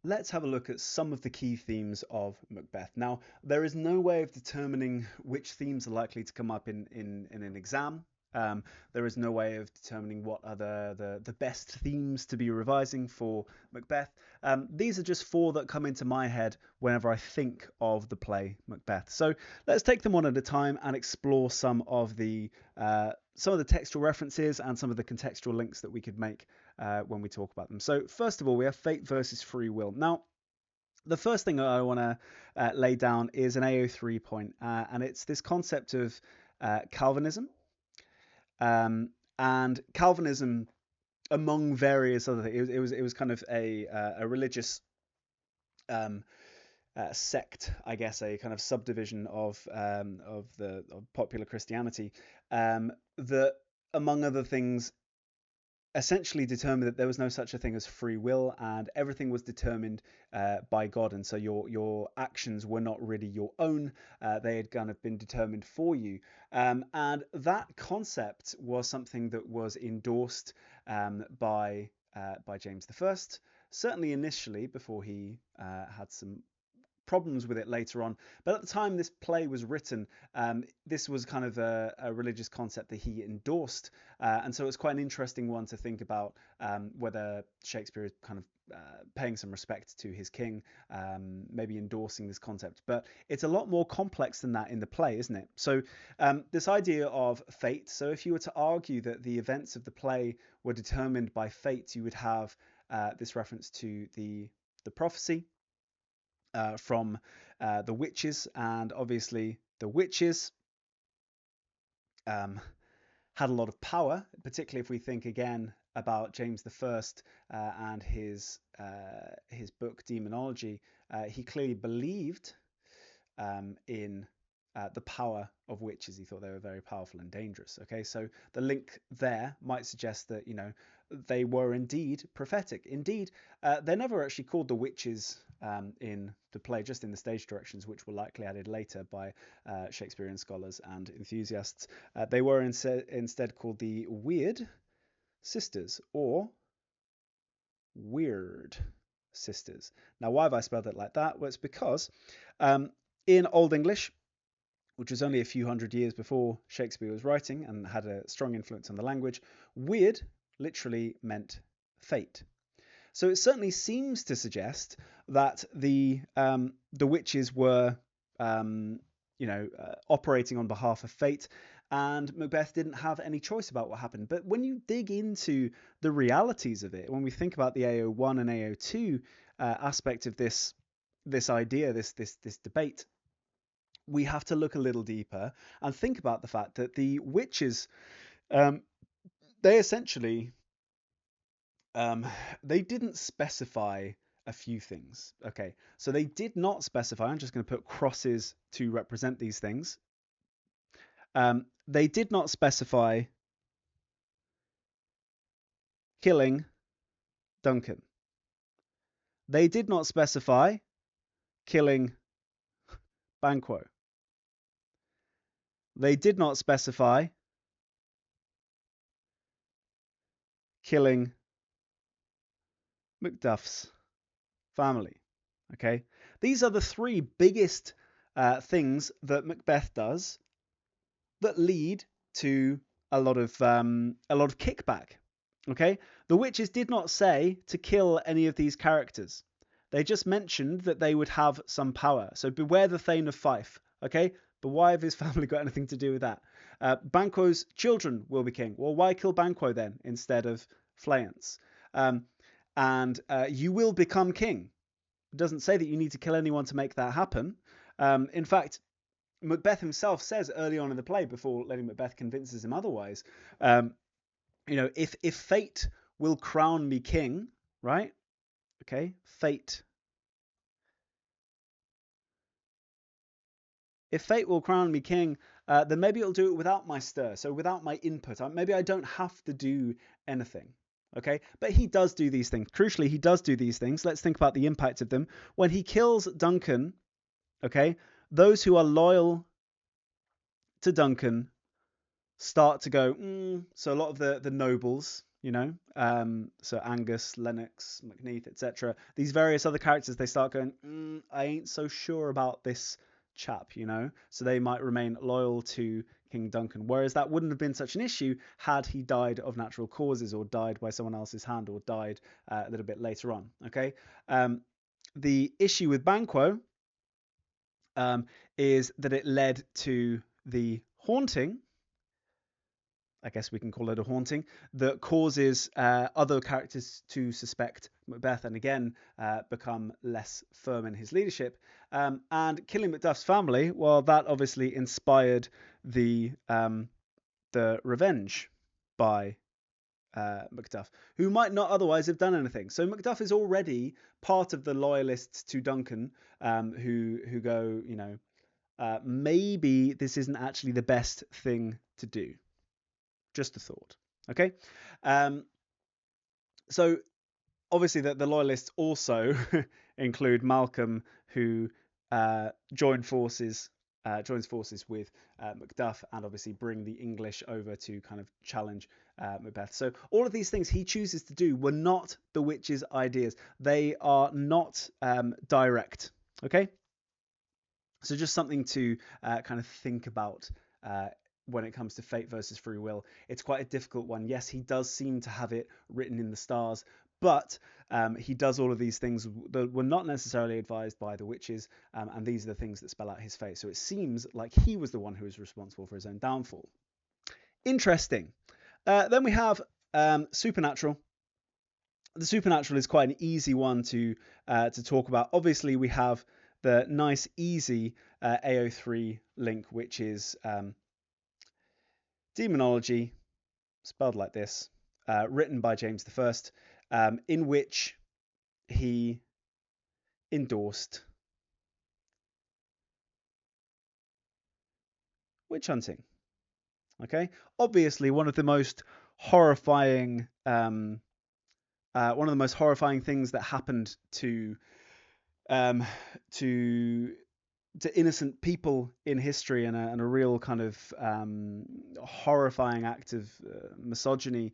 Let's have a look at some of the key themes of Macbeth. Now, there is no way of determining which themes are likely to come up in an exam. Um, there is no way of determining what are the best themes to be revising for Macbeth. These are just four that come into my head whenever I think of the play Macbeth. So let's take them one at a time and explore some of the textual references and some of the contextual links that we could make when we talk about them. So first of all, we have fate versus free will. Now, the first thing I want to lay down is an AO3 point, and it's this concept of Calvinism. And Calvinism, among various other things, it was kind of a religious um, sect, I guess, a kind of subdivision of popular Christianity, that, among other things, essentially determined that there was no such a thing as free will, and everything was determined by God, and so your actions were not really your own; they had kind of been determined for you. And that concept was something that was endorsed by James I, certainly initially before he had some problems with it later on. But at the time this play was written, this was kind of a religious concept that he endorsed. And so it's quite an interesting one to think about, whether Shakespeare is kind of paying some respect to his king, maybe endorsing this concept. But it's a lot more complex than that in the play, isn't it? So this idea of fate. So if you were to argue that the events of the play were determined by fate, you would have this reference to the prophecy from the witches, and obviously the witches um, had a lot of power, particularly if we think again about James I and his book Demonology. He clearly believed in the power of witches. He thought they were very powerful and dangerous. Okay, so the link there might suggest that they were indeed prophetic. Indeed, they're never actually called the witches in the play, just in the stage directions, which were likely added later by Shakespearean scholars and enthusiasts. They were instead called the Weird Sisters, or Weird Sisters. Now, why have I spelled it like that? Well, it's because um, in Old English, which was only a few hundred years before Shakespeare was writing and had a strong influence on the language, weird literally meant fate. So it certainly seems to suggest that the witches were, operating on behalf of fate, and Macbeth didn't have any choice about what happened. But when you dig into the realities of it, when we think about the AO1 and AO2 aspect of this idea, this debate, we have to look a little deeper and think about the fact that the witches, um, they essentially, um, they didn't specify a few things. Okay, so they did not specify. I'm just going to put crosses to represent these things. They did not specify killing Duncan. They did not specify killing Banquo. They did not specify killing Macduff's family. Okay, these are the three biggest things that Macbeth does that lead to a lot of kickback. Okay, the witches did not say to kill any of these characters. They just mentioned that they would have some power. So beware the Thane of Fife. Okay, but why have his family got anything to do with that? Banquo's children will be king. Well, why kill Banquo then instead of Fleance? Um, and you will become king. It doesn't say that you need to kill anyone to make that happen. In fact, Macbeth himself says early on in the play, before Lady Macbeth convinces him otherwise, um, if fate will crown me king, right? Okay, fate. If fate will crown me king, then maybe it'll do it without my stir, so without my input. Maybe I don't have to do anything. Okay, but he does do these things. Crucially, he does do these things. Let's think about the impact of them. When he kills Duncan, okay, those who are loyal to Duncan start to go, so a lot of the nobles, So Angus, Lennox, McNeath, etc. These various other characters, they start going, I ain't so sure about this chap. So they might remain loyal to King Duncan, whereas that wouldn't have been such an issue had he died of natural causes or died by someone else's hand or died a little bit later on. Okay, the issue with Banquo is that it led to the haunting. I guess we can call it a haunting that causes other characters to suspect Macbeth and again become less firm in his leadership. And killing Macduff's family, well, that obviously inspired the revenge by Macduff, who might not otherwise have done anything. So Macduff is already part of the loyalists to Duncan, who go, maybe this isn't actually the best thing to do. Just a thought. Okay. So obviously the loyalists also include Malcolm, who joins forces with Macduff and obviously bring the English over to kind of challenge Macbeth. So all of these things he chooses to do were not the witch's ideas. They are not direct. Okay. So just something to kind of think about when it comes to fate versus free will. It's quite a difficult one. Yes, he does seem to have it written in the stars, but he does all of these things that were not necessarily advised by the witches, and these are the things that spell out his fate. So it seems like he was the one who was responsible for his own downfall. Interesting. Then we have supernatural. The supernatural is quite an easy one to talk about. Obviously, we have the nice, easy AO3 link, which is demonology, spelled like this, written by James I, in which he endorsed witch hunting. Okay, obviously one of the most horrifying things that happened to um, to innocent people in history, and a real kind of horrifying act of misogyny,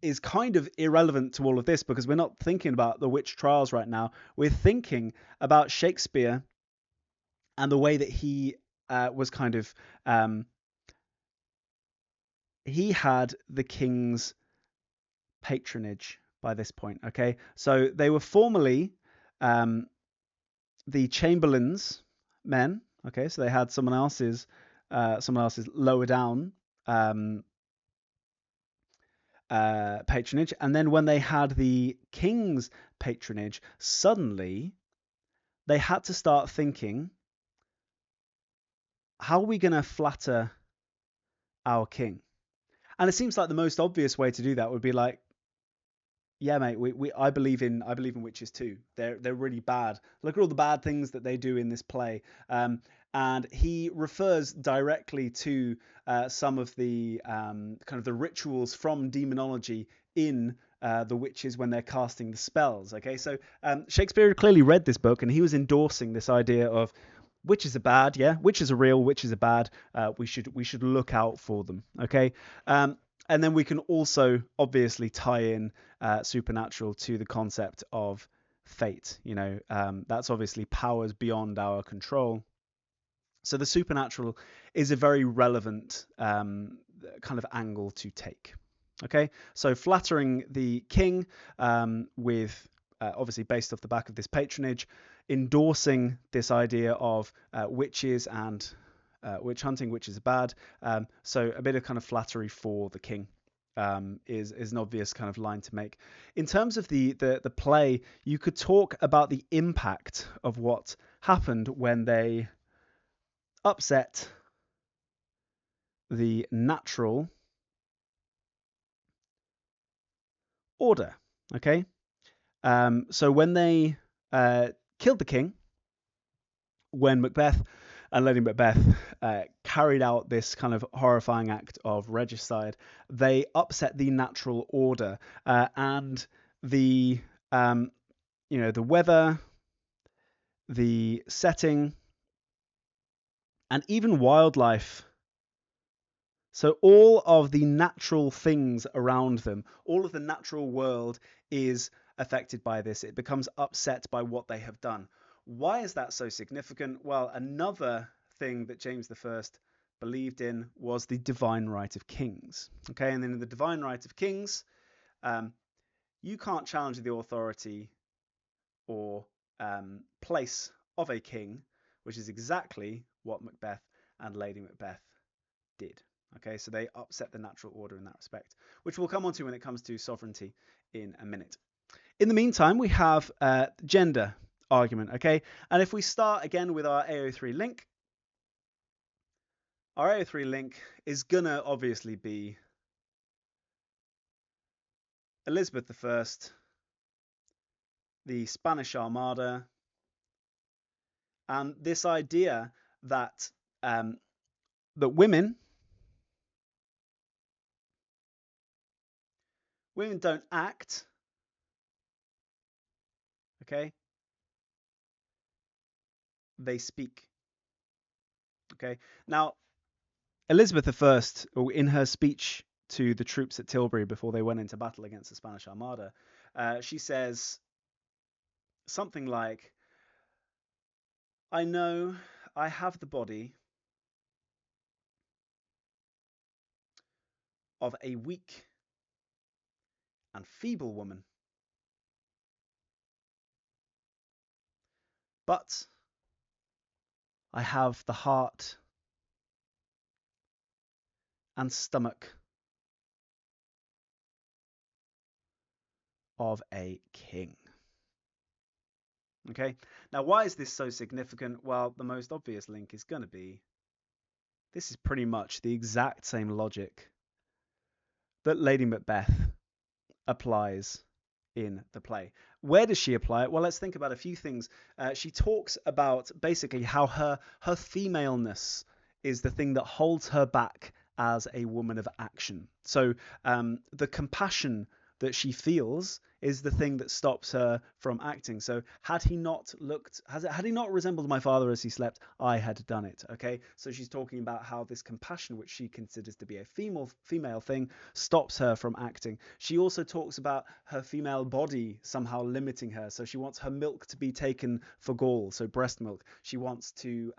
is kind of irrelevant to all of this, because we're not thinking about the witch trials right now. We're thinking about Shakespeare and the way that he was kind of he had the king's patronage by this point. Okay, so they were formerly the chamberlain's men. Okay, so they had someone else's lower down patronage, and then when they had the king's patronage, suddenly they had to start thinking, how are we going to flatter our king? And it seems like the most obvious way to do that would be like, yeah, mate, I believe in witches too. They're really bad. Look at all the bad things that they do in this play. And he refers directly to some of the kind of the rituals from demonology in the witches when they're casting the spells. Okay, so Shakespeare clearly read this book and he was endorsing this idea of witches are bad. Yeah, witches are real. Witches are bad. We should look out for them. Okay. And then we can also obviously tie in supernatural to the concept of fate. That's obviously powers beyond our control. So the supernatural is a very relevant kind of angle to take. Okay, so flattering the king with obviously based off the back of this patronage, endorsing this idea of witches and witch hunting, which is bad. So a bit of kind of flattery for the king is an obvious kind of line to make. In terms of the play, you could talk about the impact of what happened when they upset the natural order. Okay, so when they killed the king, when Macbeth and Lady Macbeth carried out this kind of horrifying act of regicide, they upset the natural order, and the the weather, the setting, and even wildlife So all of the natural things around them, all of the natural world is affected by this. It becomes upset by what they have done. Why is that so significant? Well, another thing that James I believed in was the divine right of kings. Okay, and then in the divine right of kings, you can't challenge the authority or place of a king, which is exactly what Macbeth and Lady Macbeth did. Okay, so they upset the natural order in that respect, which we'll come on to when it comes to sovereignty in a minute. In the meantime, we have gender argument. Okay, and if we start again with our AO3 link, our AO3 link is gonna obviously be Elizabeth I, the Spanish Armada, and this idea that that women don't act, okay? They speak. Okay. Now, Elizabeth I, in her speech to the troops at Tilbury before they went into battle against the Spanish Armada, she says something like, "I know I have the body of a weak and feeble woman, but I have the heart and stomach of a king." Okay. Now, why is this so significant? Well, the most obvious link is going to be this is pretty much the exact same logic that Lady Macbeth applies in the play. Where does she apply it? Well, let's think about a few things. She talks about basically how her femaleness is the thing that holds her back as a woman of action. So the compassion that she feels is the thing that stops her from acting. So had he not resembled my father as he slept, I had done it. Okay, so she's talking about how this compassion, which she considers to be a female thing, stops her from acting. She also talks about her female body somehow limiting her. So she wants her milk to be taken for gall, so breast milk. She wants to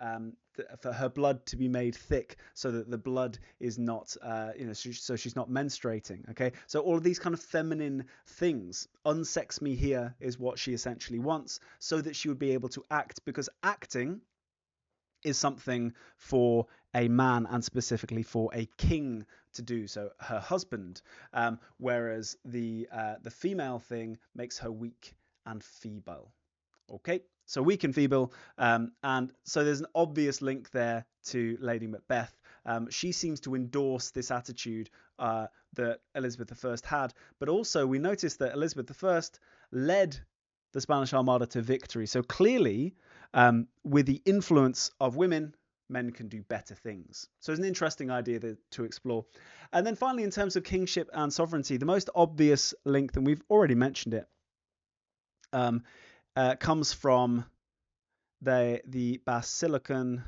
for her blood to be made thick so that the blood is not so she's not menstruating. Okay, so all of these kind of feminine things, unsex me here, is what she essentially wants, so that she would be able to act, because acting is something for a man, and specifically for a king to do, so her husband, whereas the female thing makes her weak and feeble. Okay, so weak and feeble, and so there's an obvious link there to Lady Macbeth. She seems to endorse this attitude that Elizabeth I had, but also we notice that Elizabeth I led the Spanish Armada to victory. So clearly, with the influence of women, men can do better things. So it's an interesting idea to explore. And then finally, in terms of kingship and sovereignty, the most obvious link, and we've already mentioned it, comes from the Basilican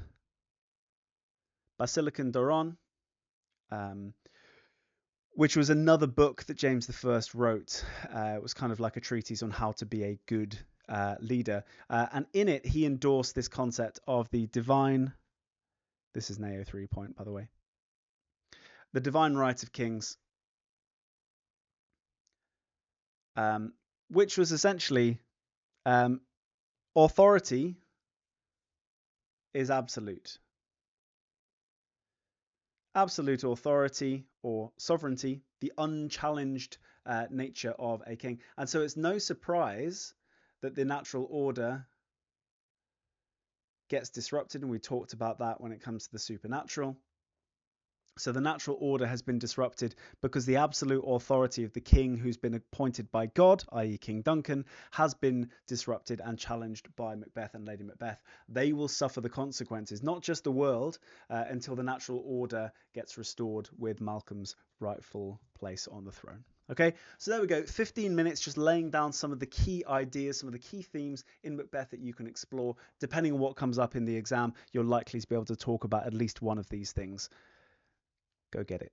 Doron, which was another book that James I wrote. It was kind of like a treatise on how to be a good leader. And in it, he endorsed this concept of the divine. This is an AO3 point, by the way. The divine right of kings, which was essentially authority is absolute. Absolute authority or sovereignty, the unchallenged nature of a king. And so it's no surprise that the natural order gets disrupted, and we talked about that when it comes to the supernatural. So the natural order has been disrupted because the absolute authority of the king, who's been appointed by God, i.e. King Duncan, has been disrupted and challenged by Macbeth and Lady Macbeth. They will suffer the consequences, not just the world, until the natural order gets restored with Malcolm's rightful place on the throne. Okay, so there we go. 15 minutes just laying down some of the key ideas, some of the key themes in Macbeth that you can explore. Depending on what comes up in the exam, you're likely to be able to talk about at least one of these things. Go get it.